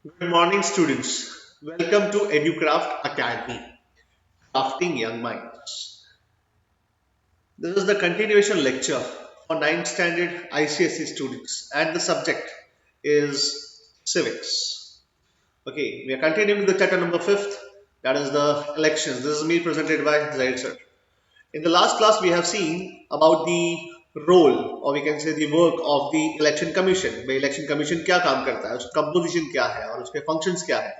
Good morning, students. Welcome to EduCraft Academy, Crafting Young Minds. This is the continuation lecture for ninth standard ICSE students, and the subject is civics. Okay, we are continuing with the chapter number 5th, that is the elections. This is me presented by Zaid sir. In the last class, we have seen about the role or we can say the work of the election commission. भाई election commission क्या काम करता है, उसका composition क्या है और उसके फंक्शंस क्या है,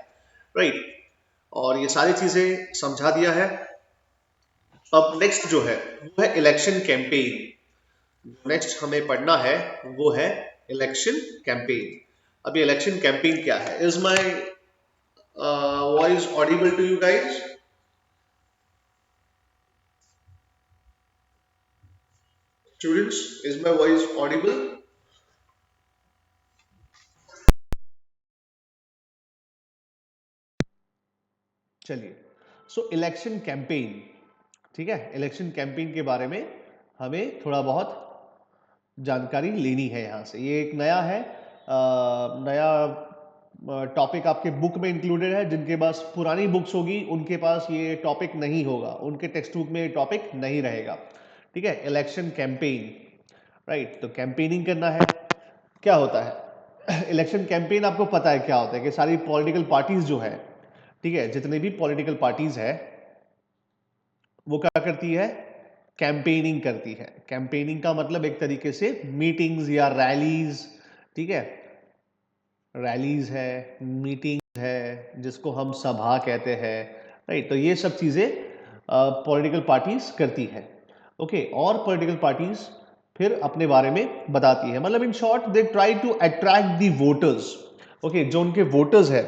राइट। और ये सारी चीजें समझा दिया है। अब नेक्स्ट जो है वो है इलेक्शन कैंपेन। नेक्स्ट हमें पढ़ना है वो है इलेक्शन कैंपेन। अब ये इलेक्शन कैंपेन क्या है? Is my voice audible to you guys? Students, is my voice audible? चलिए, सो इलेक्शन कैंपेन, ठीक है। इलेक्शन कैंपेन के बारे में हमें थोड़ा बहुत जानकारी लेनी है यहाँ से। ये एक नया है, नया टॉपिक आपके बुक में इंक्लूडेड है। जिनके पास पुरानी बुक्स होगी उनके पास ये टॉपिक नहीं होगा, उनके टेक्स्ट बुक में ये टॉपिक नहीं रहेगा, ठीक है। Election campaign, right. तो कैंपेनिंग करना है, क्या होता है इलेक्शन कैंपेन? आपको पता है क्या होता है कि सारी पॉलिटिकल पार्टीज जो है, ठीक है, जितने भी पॉलिटिकल पार्टीज है वो क्या करती है? कैंपेनिंग करती है। कैंपेनिंग का मतलब एक तरीके से मीटिंग्स या रैलीज, ठीक है। रैलीज है, मीटिंग है, जिसको हम सभा कहते हैं, राइट। तो ये सब चीज़ें पॉलिटिकल पार्टीज करती है, ओके। और पॉलिटिकल पार्टीज फिर अपने बारे में बताती है, मतलब in short they try to attract the voters, okay. जो उनके वोटर्स है,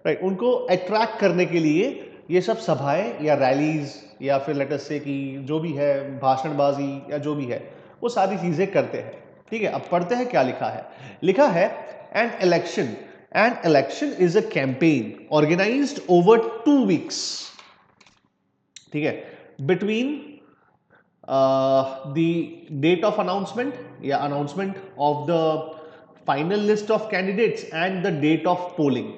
राइट, उनको अट्रैक्ट करने के लिए ये सब सभाएं या रैलीज या फिर लेट अस से कि जो भी है भाषणबाजी या जो भी है वो सारी चीज़ें करते हैं, ठीक है। अब पढ़ते हैं क्या लिखा है। लिखा है an election is a campaign organised over 2 weeks, ठीक है, between the date of announcement या announcement of the final list of candidates and the date of polling,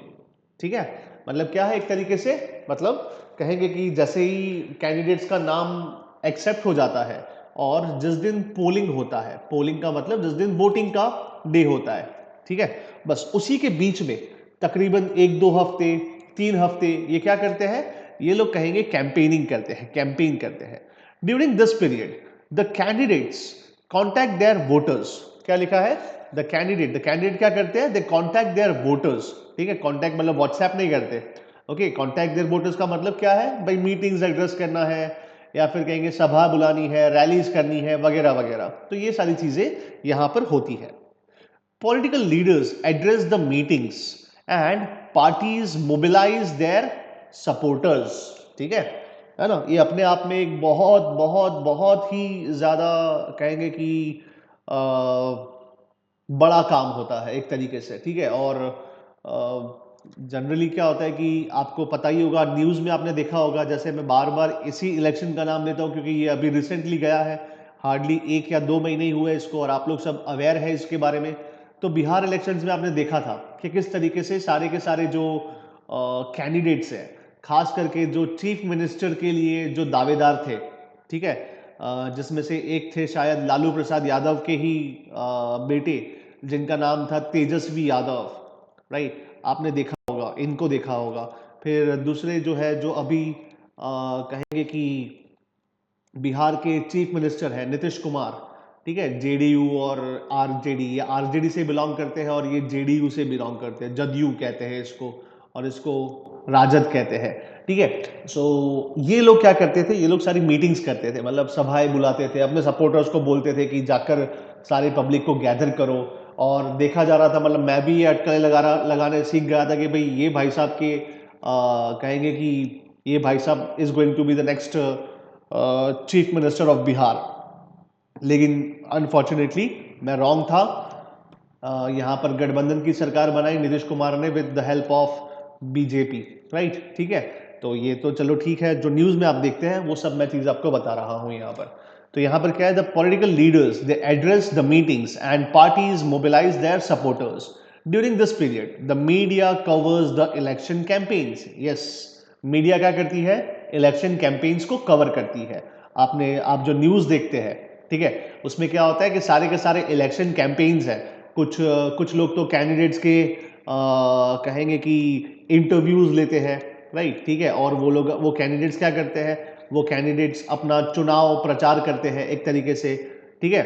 ठीक है। मतलब क्या है एक तरीके से, मतलब कहेंगे कि जैसे ही कैंडिडेट्स का नाम एक्सेप्ट हो जाता है और जिस दिन पोलिंग होता है, पोलिंग का मतलब जिस दिन वोटिंग का डे होता है, ठीक है, बस उसी के बीच में तकरीबन 1-2 हफ्ते, 3 हफ्ते ये क्या करते हैं, ये लोग कहेंगे कैंपेनिंग करते हैं, कैंपेन करते हैं। During this period the candidates contact their voters, क्या लिखा है, द कैंडिडेट क्या करते हैं, दे कॉन्टैक्ट देयर वोटर्स, ठीक है। कॉन्टैक्ट मतलब व्हाट्सएप नहीं करते, ओके। कॉन्टैक्ट देयर वोटर्स का मतलब क्या है भाई, मीटिंग्स एड्रेस करना है या फिर कहेंगे सभा बुलानी है, रैलीज करनी है वगैरह वगैरह। तो ये सारी चीजें यहां पर होती है। Political leaders address the meetings and parties mobilize their supporters, ठीक है ना। ये अपने आप में एक बहुत बहुत बहुत ही ज़्यादा कहेंगे कि अ, बड़ा काम होता है एक तरीके से, ठीक है। और जनरली क्या होता है कि आपको पता ही होगा, न्यूज़ में आपने देखा होगा, जैसे मैं बार बार इसी इलेक्शन का नाम लेता हूँ क्योंकि ये अभी रिसेंटली गया है, हार्डली 1 या 2 महीने ही हुए इसको, और आप लोग सब अवेयर है इसके बारे में। तो बिहार इलेक्शंस में आपने देखा था कि किस तरीके से सारे के सारे जो कैंडिडेट्स हैं, खास करके जो चीफ मिनिस्टर के लिए जो दावेदार थे, ठीक है, जिसमें से एक थे शायद लालू प्रसाद यादव के ही बेटे, जिनका नाम था तेजस्वी यादव, राइट। आपने देखा होगा, इनको देखा होगा। फिर दूसरे जो है, जो अभी कहेंगे कि बिहार के चीफ मिनिस्टर हैं नीतीश कुमार, ठीक है, जेडीयू और आरजेडी, ये आरजेडी से बिलोंग करते हैं और ये जेडीयू से बिलोंग करते हैं, जदयू कहते हैं इसको, और इसको राजद कहते हैं, ठीक है। सो ये लोग क्या करते थे, ये लोग सारी मीटिंग्स करते थे, मतलब सभाएं बुलाते थे, अपने सपोर्टर्स को बोलते थे कि जाकर सारे पब्लिक को गैदर करो। और देखा जा रहा था, मतलब मैं भी ये अटकलें लगाने सीख गया था कि भाई ये भाई साहब के कहेंगे कि ये भाई साहब is going to be the next chief minister of Bihar. लेकिन अनफॉर्चुनेटली मैं रॉन्ग था। यहाँ पर गठबंधन की सरकार बनाई नीतीश कुमार ने with the help of BJP, right, ठीक है। तो ये तो चलो ठीक है, जो न्यूज़ में आप देखते हैं वो सब मैं चीज़ आपको बता रहा हूँ यहाँ पर। तो यहाँ पर क्या है, the political leaders they address the meetings and parties mobilise their supporters during this period the media covers the election campaigns. Yes, media क्या करती है? इलेक्शन कैंपेन्स को कवर करती है। आप जो न्यूज देखते हैं, ठीक है, उसमें क्या होता है कि सारे के सारे इलेक्शन कैंपेन्स है। कुछ लोग तो कैंडिडेट्स के कहेंगे कि इंटरव्यूज लेते हैं, राइट, ठीक है, और वो कैंडिडेट्स क्या करते हैं? वो कैंडिडेट्स अपना चुनाव प्रचार करते हैं एक तरीके से, ठीक है।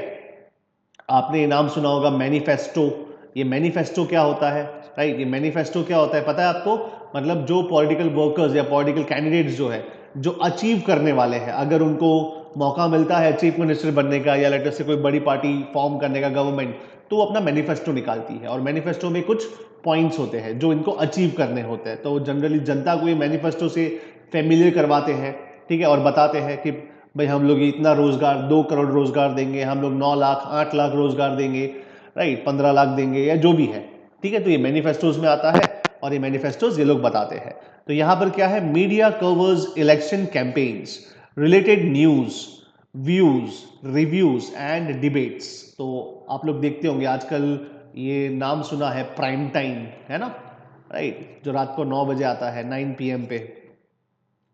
आपने ये नाम सुना होगा मैनिफेस्टो। ये मैनिफेस्टो क्या होता है? राइट, ये मैनिफेस्टो क्या होता है पता है आपको? मतलब जो पॉलिटिकल वर्कर्स या पॉलिटिकल कैंडिडेट्स जो है, जो अचीव करने वाले हैं, अगर उनको मौका मिलता है चीफ मिनिस्टर बनने का या लेटर से कोई बड़ी पार्टी फॉर्म करने का गवर्नमेंट, तो वो अपना मैनिफेस्टो निकालती है और मैनिफेस्टो में कुछ पॉइंट्स होते हैं जो इनको अचीव करने होते हैं। तो जनरली जनता को ये मैनिफेस्टो से फेमिलियर करवाते हैं, ठीक है, और बताते हैं कि भाई हम लोग इतना रोजगार, 2 करोड़ रोजगार देंगे, हम लोग 9 लाख 8 लाख रोजगार देंगे, राइट, 15 लाख देंगे या जो भी है, ठीक है। तो ये मैनिफेस्टोज में आता है और ये मैनिफेस्टोज ये लोग बताते हैं। तो यहां पर क्या है? Media covers election campaigns, related news, views, reviews and debates. तो आप लोग देखते होंगे आजकल ये नाम सुना है प्राइम टाइम, है ना, राइट, जो रात को 9 बजे आता है 9 PM पे।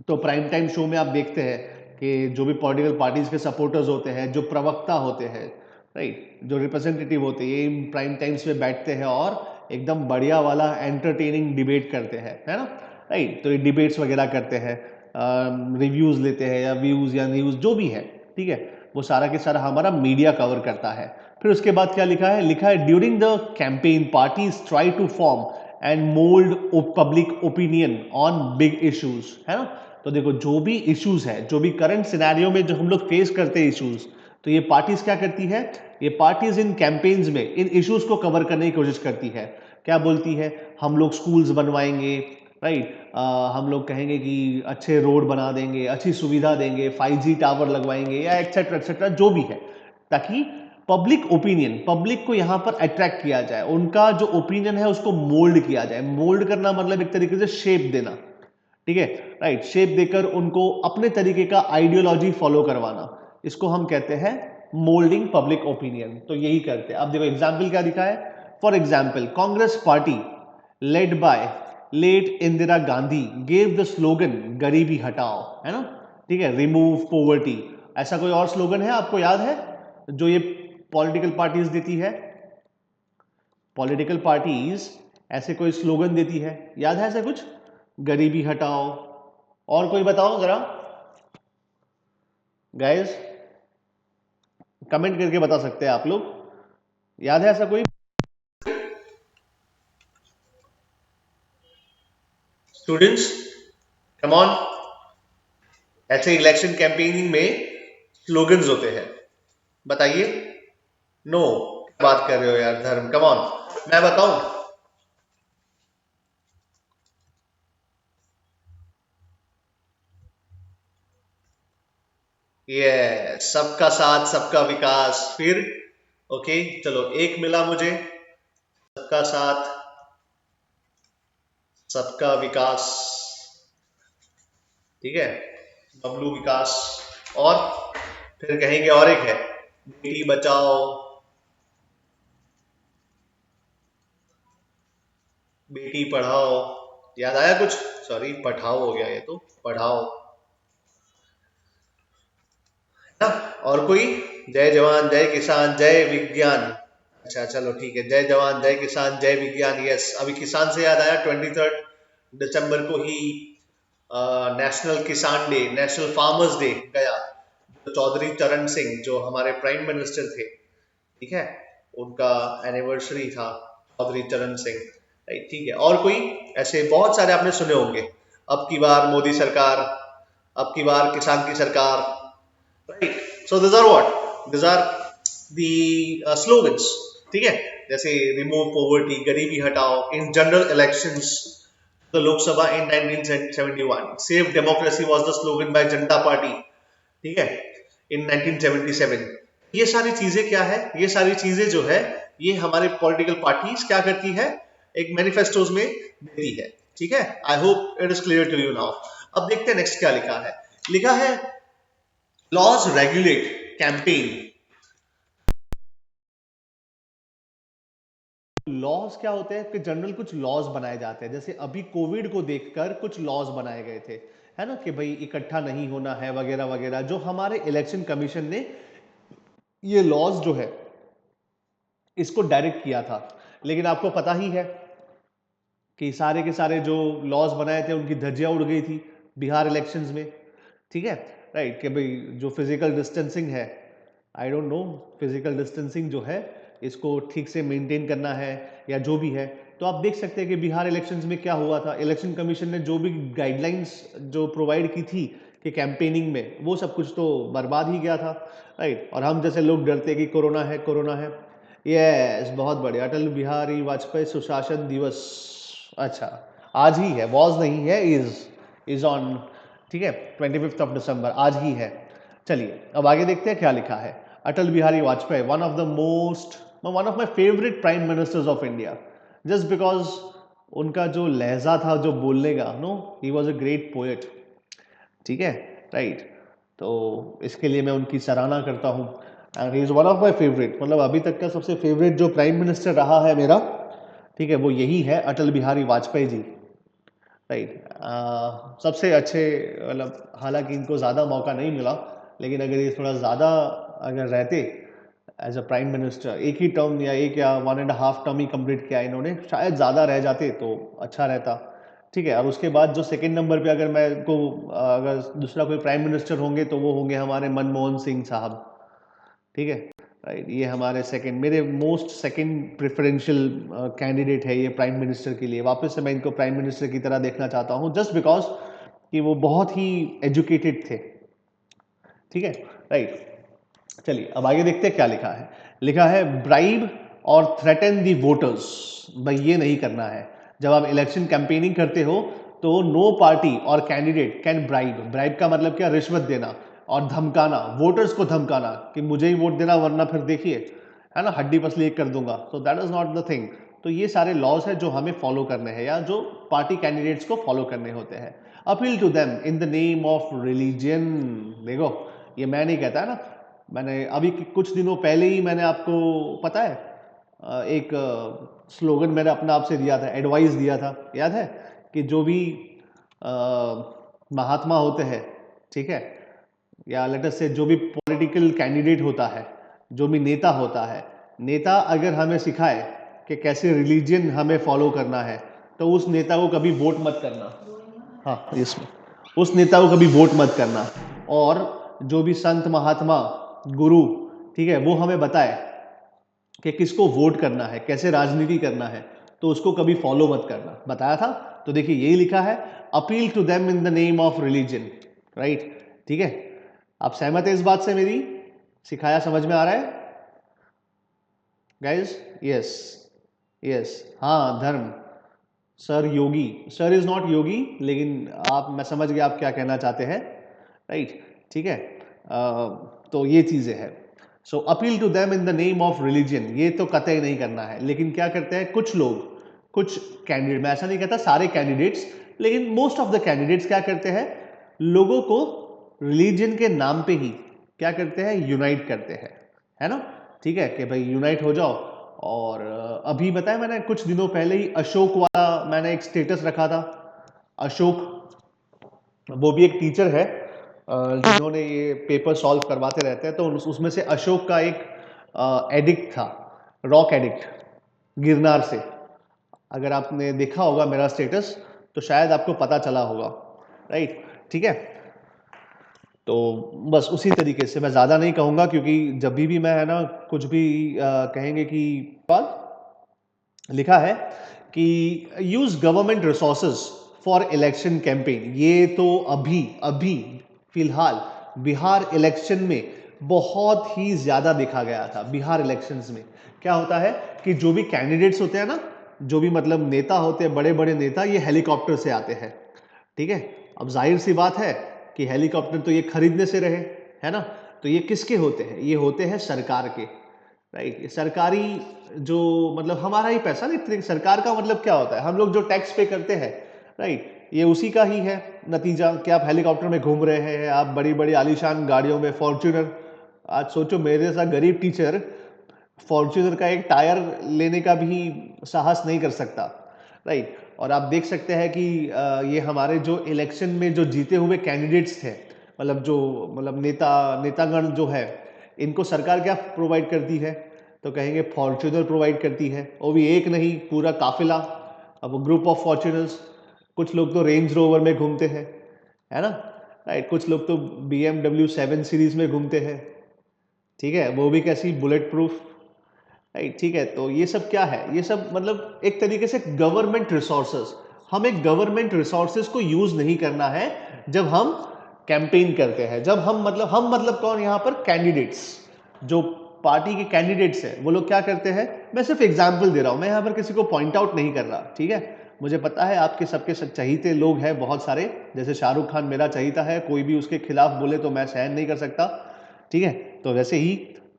तो प्राइम टाइम शो में आप देखते हैं कि जो भी पॉलिटिकल पार्टीज के सपोर्टर्स होते हैं, जो प्रवक्ता होते हैं, राइट, जो रिप्रेजेंटेटिव होते हैं, ये प्राइम टाइम्स पे बैठते हैं और एकदम बढ़िया वाला एंटरटेनिंग डिबेट करते हैं, है ना, राइट। तो ये डिबेट्स वगैरह करते हैं, रिव्यूज लेते हैं या व्यूज या न्यूज जो भी है, ठीक है, वो सारा के सारा हमारा मीडिया कवर करता है। फिर उसके बाद क्या लिखा है? लिखा है during the campaign parties try to form and mould public opinion on big issues, है ना। तो देखो, जो भी इश्यूज है, जो भी करंट सिनेरियो में जो हम लोग फेस करते हैं इश्यूज, तो ये पार्टीज क्या करती है? ये पार्टीज इन कैंपेन्स में इन इश्यूज को कवर करने की कोशिश करती है। क्या बोलती है? हम लोग स्कूल्स बनवाएंगे, राइट, हम लोग कहेंगे कि अच्छे रोड बना देंगे, अच्छी सुविधा देंगे, 5G टावर लगवाएंगे या एक्सेट्रा एक्सेट्रा जो भी है, ताकि पब्लिक ओपिनियन, पब्लिक को यहां पर अट्रैक्ट किया जाए, उनका जो ओपिनियन है उसको मोल्ड किया जाए। मोल्ड करना मतलब एक तरीके से शेप देना, ठीक है, राइट, शेप देकर उनको अपने तरीके का आइडियोलॉजी फॉलो करवाना, इसको हम कहते हैं मोल्डिंग पब्लिक ओपिनियन। तो यही करते हैं। अब देखो एग्जाम्पल क्या दिखा है। For example, Congress party led by late Indira Gandhi gave the slogan गरीबी हटाओ, है ना, ठीक है, रिमूव पोवर्टी। ऐसा कोई और स्लोगन है आपको याद है जो ये पॉलिटिकल पार्टीज देती है? पॉलिटिकल पार्टीज ऐसे कोई स्लोगन देती है, याद है ऐसा कुछ? गरीबी हटाओ, और कोई बताओ जरा गाइस, कमेंट करके बता सकते हैं आप लोग, याद है ऐसा कोई? Students, come on. ऐसे इलेक्शन कैंपेनिंग में स्लोगन्स होते हैं, बताइए। नो, बात कर रहे हो यार धर्म, कम ऑन, मैं बताऊं? ये सबका साथ सबका विकास। फिर ओके, चलो एक मिला मुझे, सबका साथ सबका विकास, ठीक है, बबलू विकास। और फिर कहेंगे और एक है, बेटी बचाओ, बेटी पढ़ाओ, याद आया कुछ? सॉरी, पढ़ाओ हो गया ये तो, पढ़ाओ, है ना। और कोई? जय जवान जय किसान जय विज्ञान। अच्छा चलो ठीक है, जय जवान जय किसान जय विज्ञान। यस, अभी किसान से याद आया, 23 दिसंबर को ही नेशनल किसान डे, नेशनल फार्मर्स डे गया। चौधरी चरण सिंह जो हमारे प्राइम मिनिस्टर थे, ठीक है, उनका एनिवर्सरी था, चौधरी चरण सिंह, राइट, ठीक है। और कोई? ऐसे बहुत सारे आपने सुने होंगे, अब की बार मोदी सरकार, अब की बार किसान की सरकार, right. So this are what, this are the slogans, ठीक है। जैसे रिमूव पॉवर्टी, गरीबी हटाओ in general elections, the Lok Sabha in 1971. Save democracy was the slogan by Janata party, ठीक है, इन 1977। ये सारी चीजें क्या है? ये सारी चीजें जो है, ये हमारे पॉलिटिकल पार्टीज क्या करती है, एक मैनिफेस्टोज में देती है, ठीक है। I hope it is clear to you now. अब देखते हैं नेक्स्ट क्या लिखा है। लिखा है लॉज रेगुलेट कैंपेन लॉज क्या होते हैं कि जनरल कुछ लॉज बनाए जाते हैं, जैसे अभी कोविड को देखकर कुछ लॉज बनाए गए थे, है ना, कि भाई इकट्ठा नहीं होना है वगैरह वगैरह, जो हमारे इलेक्शन कमीशन ने ये लॉज जो है इसको डायरेक्ट किया था। लेकिन आपको पता ही है कि सारे के सारे जो लॉज बनाए थे उनकी धज्जियां उड़ गई थी बिहार इलेक्शंस में। ठीक है, राइट, कि भाई जो फिजिकल डिस्टेंसिंग है, I don't know, physical distancing जो है इसको ठीक से मेंटेन करना है या जो भी है। तो आप देख सकते हैं कि बिहार इलेक्शंस में क्या हुआ था, इलेक्शन कमीशन ने जो भी गाइडलाइंस जो प्रोवाइड की थी कि कैंपेनिंग में, वो सब कुछ तो बर्बाद ही गया था, राइट। और हम जैसे लोग डरते हैं कि कोरोना है कोरोना है। यस, बहुत बढ़िया, अटल बिहारी वाजपेयी सुशासन दिवस, अच्छा, आज ही है, वॉज नहीं है, इज ऑन, ठीक है, 25 दिसंबर, आज ही है। चलिए अब आगे देखते हैं क्या लिखा है। Atal Bihari Vajpayee, one of my favourite prime ministers of India, just because उनका जो लहजा था जो बोलने का, no, he was a great poet. ठीक है, राइट। तो इसके लिए मैं उनकी सराहना करता हूँ, and he is one of my favourite, मतलब अभी तक का सबसे फेवरेट जो प्राइम मिनिस्टर रहा है मेरा, ठीक है, वो यही है, अटल बिहारी वाजपेयी जी, राइट। सबसे अच्छे, मतलब हालांकि इनको ज़्यादा मौका नहीं मिला, लेकिन अगर ये थोड़ा ज़्यादा अगर रहते एज अ प्राइम मिनिस्टर, एक ही टर्म या एक या 1.5 टर्म ही कंप्लीट किया इन्होंने, शायद ज़्यादा रह जाते तो अच्छा रहता। ठीक है, और उसके बाद जो सेकंड नंबर पे अगर मैं को अगर दूसरा कोई प्राइम मिनिस्टर होंगे तो वो होंगे हमारे मनमोहन सिंह साहब। ठीक है, राइट, ये हमारे सेकंड, मेरे मोस्ट सेकंड प्रेफरेंशियल कैंडिडेट है ये प्राइम मिनिस्टर के लिए। वापस से मैं इनको प्राइम मिनिस्टर की तरह देखना चाहता हूँ, जस्ट बिकॉज कि वो बहुत ही एजुकेटेड थे। ठीक है, राइट। चलिए अब आगे देखते हैं क्या लिखा है। लिखा है ब्राइब और थ्रेटन दी वोटर्स, भाई ये नहीं करना है। जब आप इलेक्शन कैंपेनिंग करते हो तो नो पार्टी और कैंडिडेट कैन ब्राइब, ब्राइब का मतलब क्या, रिश्वत देना और धमकाना, वोटर्स को धमकाना कि मुझे ही वोट देना वरना फिर देखिए, है ना, हड्डी पसली एक कर दूंगा। So that is not the thing. तो ये सारे लॉज है जो हमें फॉलो करने हैं या जो पार्टी कैंडिडेट्स को फॉलो करने होते हैं। Appeal to them in the name of religion, देखो ये मैं नहीं कहता है ना, मैंने अभी कुछ दिनों पहले ही मैंने आपको पता है एक स्लोगन मैंने अपना आपसे दिया था, एडवाइस दिया था, याद है, कि जो भी अ, महात्मा होते हैं, ठीक है, या लेट अस से जो भी पॉलिटिकल कैंडिडेट होता है, जो भी नेता होता है, नेता अगर हमें सिखाए कि कैसे रिलीजन हमें फॉलो करना है, तो उस नेता को कभी वोट मत करना। हाँ, इसमें उस नेता को कभी वोट मत करना। और जो भी संत महात्मा गुरु, ठीक है, वो हमें बताए कि किसको वोट करना है, कैसे राजनीति करना है, तो उसको कभी फॉलो मत करना, बताया था। तो देखिए यही लिखा है, appeal to them in the name of religion, right. ठीक है, आप सहमत है इस बात से मेरी, सिखाया समझ में आ रहा है गाइज? यस, यस, हाँ, धर्म, sir Yogi, sir is not Yogi, लेकिन आप, मैं समझ गया आप क्या कहना चाहते हैं, राइट। ठीक है, तो ये चीजें हैं। So appeal to them in the name of religion, ये तो कतई नहीं करना है। लेकिन क्या करते हैं कुछ लोग, कुछ कैंडिडेट, मैं ऐसा नहीं कहता सारे कैंडिडेट्स, लेकिन मोस्ट ऑफ द कैंडिडेट्स क्या करते हैं, लोगों को रिलीजन के नाम पे ही क्या करते हैं, यूनाइट करते हैं, है ना। ठीक है, कि भाई यूनाइट हो जाओ। और अभी बताया मैंने कुछ दिनों पहले ही अशोक वाला मैंने एक स्टेटस रखा था। अशोक, वो भी एक टीचर है जिन्होंने ये पेपर सॉल्व करवाते रहते हैं, तो उसमें से अशोक का एक एडिक्ट था, रॉक एडिक्ट, गिरनार से। अगर आपने देखा होगा मेरा स्टेटस तो शायद आपको पता चला होगा, राइट। ठीक है, तो बस उसी तरीके से, मैं ज़्यादा नहीं कहूँगा क्योंकि जब भी मैं, है ना, कुछ भी कहेंगे कि बात लिखा है कि use government resources for election campaign, ये तो अभी अभी फिलहाल बिहार इलेक्शन में बहुत ही ज़्यादा देखा गया था। बिहार इलेक्शंस में क्या होता है कि जो भी कैंडिडेट्स होते हैं ना, जो भी मतलब नेता होते हैं, बड़े बड़े नेता, ये हेलीकॉप्टर से आते हैं। ठीक है, अब जाहिर सी बात है कि हेलीकॉप्टर तो ये खरीदने से रहे, है ना। तो ये किसके होते हैं, ये होते हैं सरकार के, राइट। ये सरकारी, जो मतलब हमारा ही पैसा नहीं, सरकार का मतलब क्या होता है, हम लोग जो टैक्स पे करते हैं, राइट, ये उसी का ही है नतीजा कि आप हेलीकॉप्टर में घूम रहे हैं, आप बड़ी बड़ी आलीशान गाड़ियों में, फॉर्च्यूनर। आज सोचो मेरे जैसा गरीब टीचर फॉर्च्यूनर का एक टायर लेने का भी साहस नहीं कर सकता, राइट। और आप देख सकते हैं कि ये हमारे जो इलेक्शन में जो जीते हुए कैंडिडेट्स थे, मतलब जो मतलब नेतागण जो है, इनको सरकार क्या प्रोवाइड करती है, तो कहेंगे फॉर्च्यूनर प्रोवाइड करती है, वो भी एक नहीं, पूरा काफिला, अब ग्रुप ऑफ फॉर्च्यूनर्स। कुछ लोग तो रेंज रोवर में घूमते हैं, है ना, राइट। कुछ लोग तो BMW 7 सीरीज में घूमते हैं, ठीक है, वो भी कैसी, बुलेट प्रूफ, राइट, ठीक है। तो ये सब क्या है, ये सब मतलब एक तरीके से गवर्नमेंट रिसोर्सेस, हमें गवर्नमेंट रिसोर्सेस को यूज नहीं करना है जब हम कैंपेन करते हैं, जब हम मतलब कौन यहाँ पर, कैंडिडेट्स, जो पार्टी के कैंडिडेट्स हैं, वो लोग क्या करते हैं, मैं सिर्फ एग्जांपल दे रहा हूं, मैं यहाँ पर किसी को पॉइंट आउट नहीं कर रहा, ठीक है। मुझे पता है आपके सबके चहीते लोग हैं बहुत सारे, जैसे शाहरुख खान मेरा चहीता है, कोई भी उसके खिलाफ बोले तो मैं सहन नहीं कर सकता, ठीक है। तो वैसे ही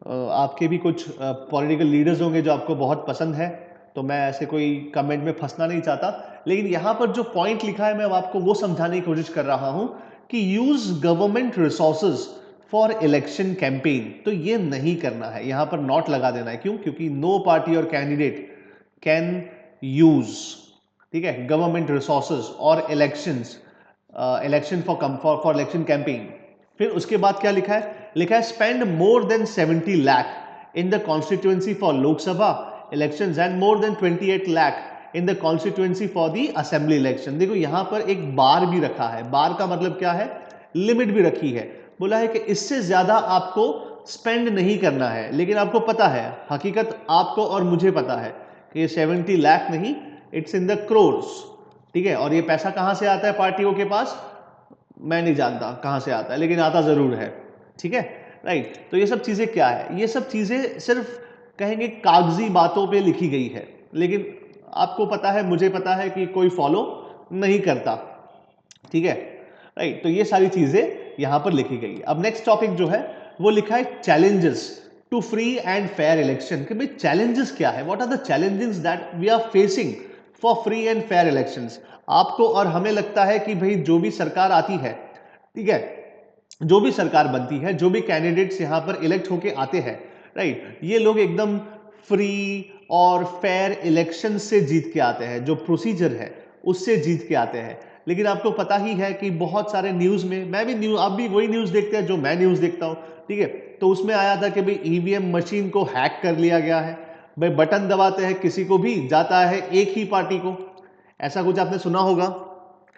आपके भी कुछ पॉलिटिकल लीडर्स होंगे जो आपको बहुत पसंद है, तो मैं ऐसे कोई कमेंट में फंसना नहीं चाहता, लेकिन यहाँ पर जो पॉइंट लिखा है मैं आपको वो समझाने की कोशिश कर रहा हूं कि use government resources for election campaign, तो ये नहीं करना है, यहाँ पर नॉट लगा देना है। क्यों? क्योंकि नो पार्टी और कैंडिडेट कैन यूज, ठीक है, गवर्नमेंट रिसोर्सेज और इलेक्शन फॉर इलेक्शन कैंपेन। फिर उसके बाद क्या लिखा है, लिखा है spend more than 70 lakh in the constituency for Lok Sabha elections and more than 28 lakh in the constituency for the assembly election. देखो यहाँ पर एक बार भी रखा है, बार का मतलब क्या है, लिमिट भी रखी है, बोला है कि इससे ज्यादा आपको स्पेंड नहीं करना है। लेकिन आपको पता है, हकीकत आपको और मुझे पता है कि ये 70 लाख नहीं, इट्स इन द क्रोर्स, ठीक है। और ये पैसा कहां से आता है पार्टियों के पास, मैं नहीं जानता कहां से आता है, लेकिन आता जरूर है, ठीक है, राइट। तो ये सब चीजें क्या है, ये सब चीजें सिर्फ कहेंगे कागजी बातों पे लिखी गई है, लेकिन आपको पता है, मुझे पता है कि कोई फॉलो नहीं करता, ठीक है, राइट। तो ये सारी चीजें यहां पर लिखी गई है। अब नेक्स्ट टॉपिक जो है वो लिखा है challenges to free and fair election, कि भाई चैलेंजेस क्या है, what are the challenges that we are facing for free and fair elections. आपको और हमें लगता है कि भाई जो भी सरकार आती है, ठीक है, जो भी सरकार बनती है, जो भी कैंडिडेट्स यहां पर इलेक्ट होके आते हैं, राइट, ये लोग एकदम फ्री और फेयर इलेक्शन से जीत के आते हैं, जो प्रोसीजर है उससे जीत के आते हैं। लेकिन आपको पता ही है कि बहुत सारे न्यूज में, मैं भी न्यूज, आप भी वही न्यूज देखते हैं जो मैं न्यूज देखता हूं, ठीक है। तो उसमें आया था कि भाई ईवीएम मशीन को हैक कर लिया गया है, भाई बटन दबाते हैं किसी को भी जाता है एक ही पार्टी को, ऐसा कुछ आपने सुना होगा,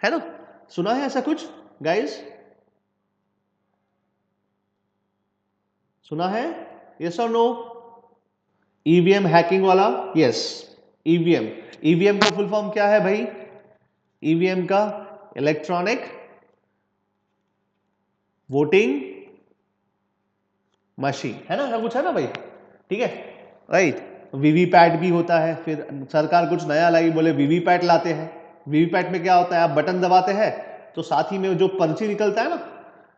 है ना, सुना है ऐसा कुछ गाइस, सुना है, यस और नो? ईवीएम हैकिंग वाला, यस, ईवीएम, ईवीएम का फुल फॉर्म क्या है भाई, ईवीएम का इलेक्ट्रॉनिक वोटिंग मशीन, है ना, ऐसा कुछ है ना भाई, ठीक है, राइट। वीवीपैट भी होता है, फिर सरकार कुछ नया लाई, बोले वीवीपैट लाते हैं। वीवीपैट में क्या होता है, आप बटन दबाते हैं तो साथ ही में जो पर्ची निकलता है ना,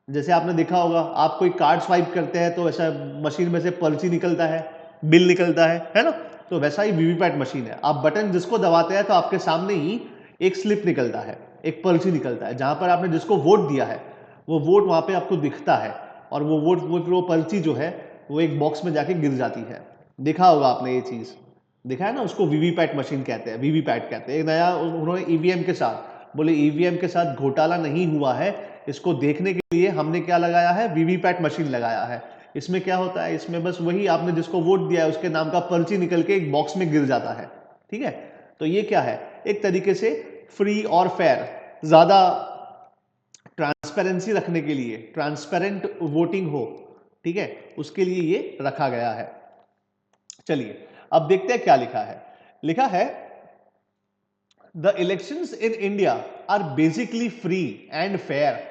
जैसे आपने देखा होगा, आप कोई कार्ड स्वाइप करते हैं तो ऐसा मशीन में से पर्ची निकलता है, बिल निकलता है ना, तो वैसा ही वीवीपैट मशीन है। आप बटन जिसको दबाते हैं तो आपके सामने ही एक स्लिप निकलता है, एक पर्ची निकलता है, जहां पर आपने जिसको वोट दिया है वो वोट वहां पे आपको दिखता है, और वो वोट वो पर्ची जो है वो एक बॉक्स में जाके गिर जाती है। देखा होगा आपने ये चीज, देखा है ना, उसको वीवीपैट मशीन कहते हैं, वीवीपैट कहते हैं। एक नया उन्होंने ईवीएम के साथ, बोले ईवीएम के साथ घोटाला नहीं हुआ है, इसको देखने के लिए हमने क्या लगाया है, वीवीपैट मशीन लगाया है। इसमें क्या होता है, इसमें बस वही आपने जिसको वोट दिया है उसके नाम का पर्ची निकल के एक बॉक्स में गिर जाता है, ठीक है। तो ये क्या है, एक तरीके से फ्री और फेयर, ज्यादा ट्रांसपेरेंसी रखने के लिए, ट्रांसपेरेंट वोटिंग हो, ठीक है, उसके लिए ये रखा गया है। चलिए अब देखते हैं क्या लिखा है, लिखा है the elections in India are basically free and fair.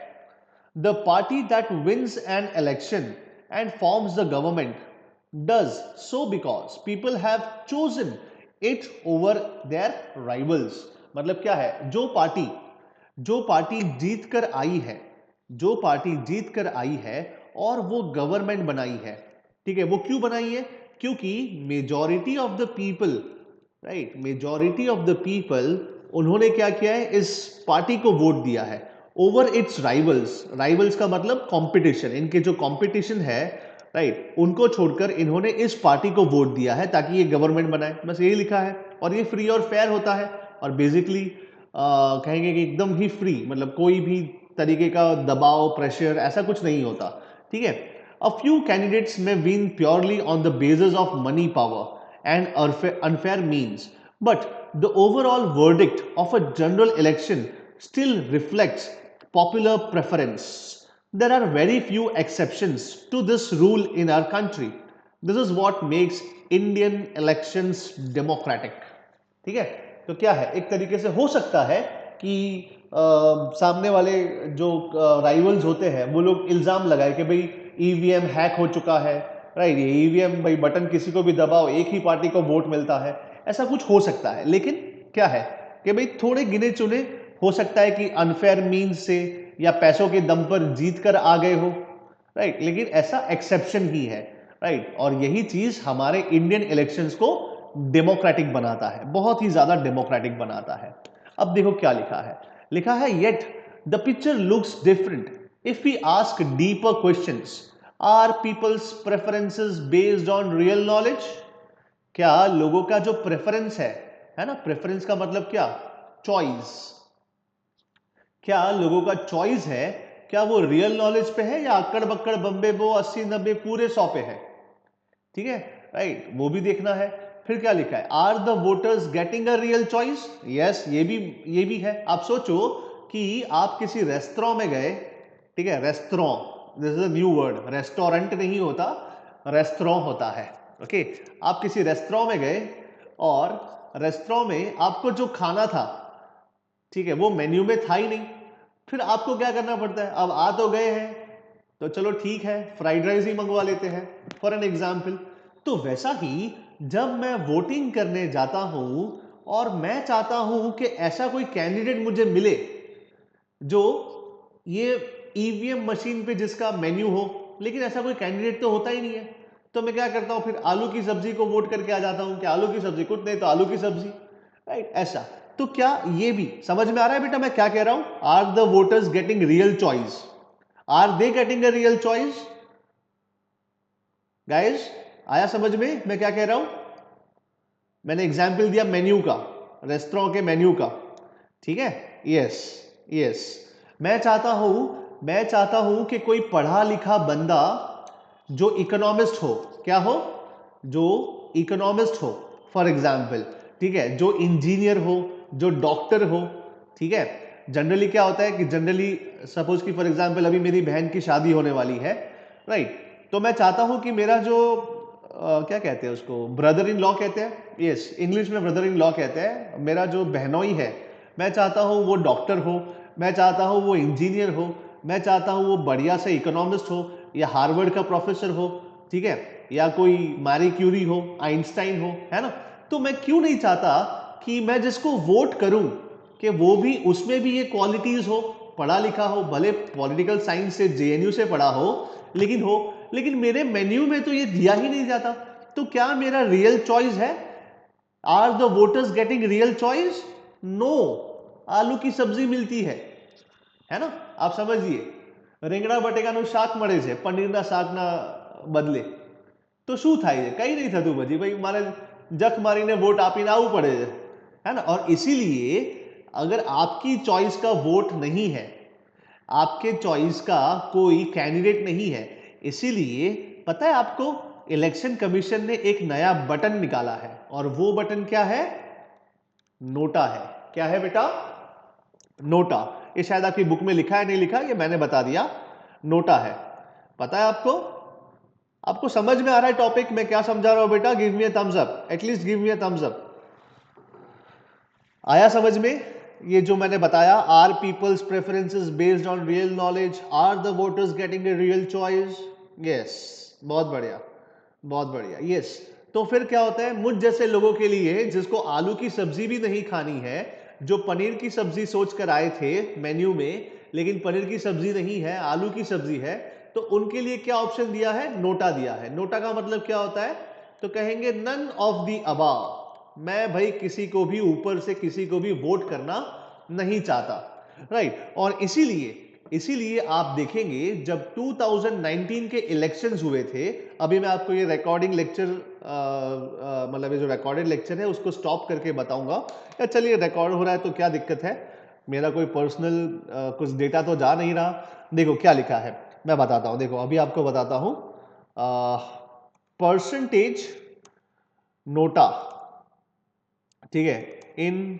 The party that wins an election and forms the government does so because people have chosen it over their rivals। मतलब क्या है, जो पार्टी जीत कर आई है, जो पार्टी जीत कर आई है और वो गवर्नमेंट बनाई है, ठीक है, वो क्यों बनाई है, क्योंकि majority of the people, right, majority of the people, उन्होंने क्या किया है, इस पार्टी को वोट दिया है ओवर इट्स राइवल्स। राइवल्स का मतलब कंपटीशन, इनके जो कंपटीशन है राइट, उनको छोड़कर इन्होंने इस पार्टी को वोट दिया है ताकि ये गवर्नमेंट बनाए, बस यही लिखा है। और ये फ्री और फेयर होता है, और बेसिकली कहेंगे कि एकदम ही फ्री, मतलब कोई भी तरीके का दबाव, प्रेशर, ऐसा कुछ नहीं होता, ठीक है। अ फ्यू कैंडिडेट्स में win purely on the basis of money, power and unfair means, but the overall verdict of a general election still reflects popular preference. There are very few exceptions to this rule in our country. This is what makes Indian elections democratic. ठीक है, तो क्या है, एक तरीके से हो सकता है कि सामने वाले जो राइवल्स होते हैं वो लोग इल्जाम लगाए कि भाई ईवीएम हैक हो चुका है, राइट, ये ईवीएम भाई बटन किसी को भी दबाओ एक ही पार्टी को वोट मिलता है, ऐसा कुछ हो सकता है। लेकिन क्या है कि भाई थोड़े गिने चुने हो सकता है कि अनफेयर मीन्स से या पैसों के दम पर जीत कर आ गए हो, राइट, लेकिन ऐसा एक्सेप्शन ही है, राइट। और यही चीज हमारे इंडियन इलेक्शंस को डेमोक्रेटिक बनाता है, बहुत ही ज्यादा डेमोक्रेटिक बनाता है। अब देखो क्या लिखा है, लिखा है yet the picture looks different if we ask deeper questions, are people's preferences based on real knowledge. क्या लोगों का जो प्रेफरेंस है ना, प्रेफरेंस का मतलब क्या, चॉइस, क्या लोगों का चॉइस है, क्या वो रियल नॉलेज पे है या अक्कड़ बक्कड़ बम्बे बो 80-90 पूरे 100 पे है, ठीक है, राइट, वो भी देखना है। फिर क्या लिखा है, are the voters getting a real choice, yes, ये भी है। आप सोचो कि आप किसी रेस्टोरेंट में गए, ठीक है, restaurant, this is a new word, restaurant नहीं होता, रेस्टोरेंट होता है, ओके। आप किसी रेस्टोरेंट में गए और रेस्टोरेंट में आपको जो खाना था, ठीक है, वो मेन्यू में था ही नहीं, फिर आपको क्या करना पड़ता है, अब आ तो गए हैं तो चलो ठीक है फ्राइड राइस ही मंगवा लेते हैं, फॉर एन एग्जाम्पल। तो वैसा ही जब मैं वोटिंग करने जाता हूं और मैं चाहता हूं कि ऐसा कोई कैंडिडेट मुझे मिले जो ये ईवीएम मशीन पे जिसका मेन्यू हो, लेकिन ऐसा कोई कैंडिडेट तो होता ही नहीं है, तो मैं क्या करता हूं, फिर आलू की सब्जी को वोट करके आ जाता हूं कि आलू की सब्जी, कुछ नहीं तो आलू की सब्जी, राइट, ऐसा। तो क्या ये भी समझ में आ रहा है बेटा मैं क्या कह रहा हूं, are the voters getting real choice, are they getting a real choice, guys, आया समझ में मैं क्या कह रहा हूं। मैंने एग्जाम्पल दिया मेन्यू का, रेस्टोरेंट के मेन्यू का, ठीक है, यस, यस। मैं चाहता हूं कि कोई पढ़ा लिखा बंदा जो इकोनॉमिस्ट हो, क्या हो, जो इकोनॉमिस्ट हो, फॉर एग्जाम्पल, ठीक है, जो इंजीनियर हो, जो डॉक्टर हो, ठीक है। जनरली क्या होता है कि जनरली सपोज कि फॉर एग्जाम्पल अभी मेरी बहन की शादी होने वाली है, राइट, तो मैं चाहता हूं कि मेरा जो क्या कहते हैं उसको, ब्रदर इन लॉ कहते हैं, यस, इंग्लिश में ब्रदर इन लॉ कहते हैं, मेरा जो बहनोई है, मैं चाहता हूं वो डॉक्टर हो, मैं चाहता हूं वो इंजीनियर हो, मैं चाहता हूं वो बढ़िया से इकोनॉमिस्ट हो या हार्वर्ड का प्रोफेसर हो, ठीक है, या कोई मैरी क्यूरी हो, आइंस्टाइन हो, है ना। तो मैं क्यों नहीं चाहता कि मैं जिसको वोट करूं कि वो भी, उसमें भी ये क्वालिटीज हो, पढ़ा लिखा हो, भले पॉलिटिकल साइंस से जेएनयू से पढ़ा हो, लेकिन मेरे मेन्यू में तो ये दिया ही नहीं जाता। तो क्या मेरा रियल चॉइस है, are the voters getting real choice, no, आलू की सब्जी मिलती है ना, आप समझिए, રીંગણા બટેકાનું શાક મળે છે, પનીરના શાકના બદલે, તો શું થાય છે, કઈ नहीं થતું પછી, ભાई મારે જખ मारीने वोट આપીને આવવું પડે है ना। और इसीलिए अगर आपकी चॉइस का वोट नहीं है, आपके चॉइस का कोई कैंडिडेट नहीं है, इसीलिए पता है आपको, इलेक्शन कमीशन ने एक नया बटन निकाला है, और वो बटन क्या है, नोटा है। क्या है बेटा, नोटा। ये शायद आपकी बुक में लिखा है, नहीं लिखा, ये मैंने बता दिया, नोटा है। पता है आपको, आपको समझ में आ रहा है टॉपिक मैं क्या समझा रहा हूं बेटा, give me a thumbs up, at least give me a thumbs up. आया समझ में, ये जो मैंने बताया, are people's preferences based on real knowledge, are the voters getting a real choice, yes, बहुत बढ़िया, बहुत बढ़िया, यस। तो फिर क्या होता है, मुझ जैसे लोगों के लिए जिसको आलू की सब्जी भी नहीं खानी है, जो पनीर की सब्जी सोच कर आए थे मेन्यू में, लेकिन पनीर की सब्जी नहीं है, आलू की सब्जी है, तो उनके लिए क्या ऑप्शन दिया है, नोटा दिया है। नोटा का मतलब क्या होता है, तो कहेंगे नन ऑफ द अबव, मैं भाई किसी को भी ऊपर से किसी को भी वोट करना नहीं चाहता, राइट। और इसीलिए इसीलिए आप देखेंगे जब 2019 के इलेक्शंस हुए थे, अभी मैं आपको ये रिकॉर्डिंग लेक्चर मतलब ये जो रिकॉर्डेड लेक्चर है उसको स्टॉप करके बताऊंगा। या चलिए रिकॉर्ड हो रहा है तो क्या दिक्कत है, मेरा कोई पर्सनल कुछ डेटा तो जा नहीं रहा। देखो क्या लिखा है, मैं बताता हूं। देखो अभी आपको बताता हूं, परसेंटेज नोटा, ठीक है, इन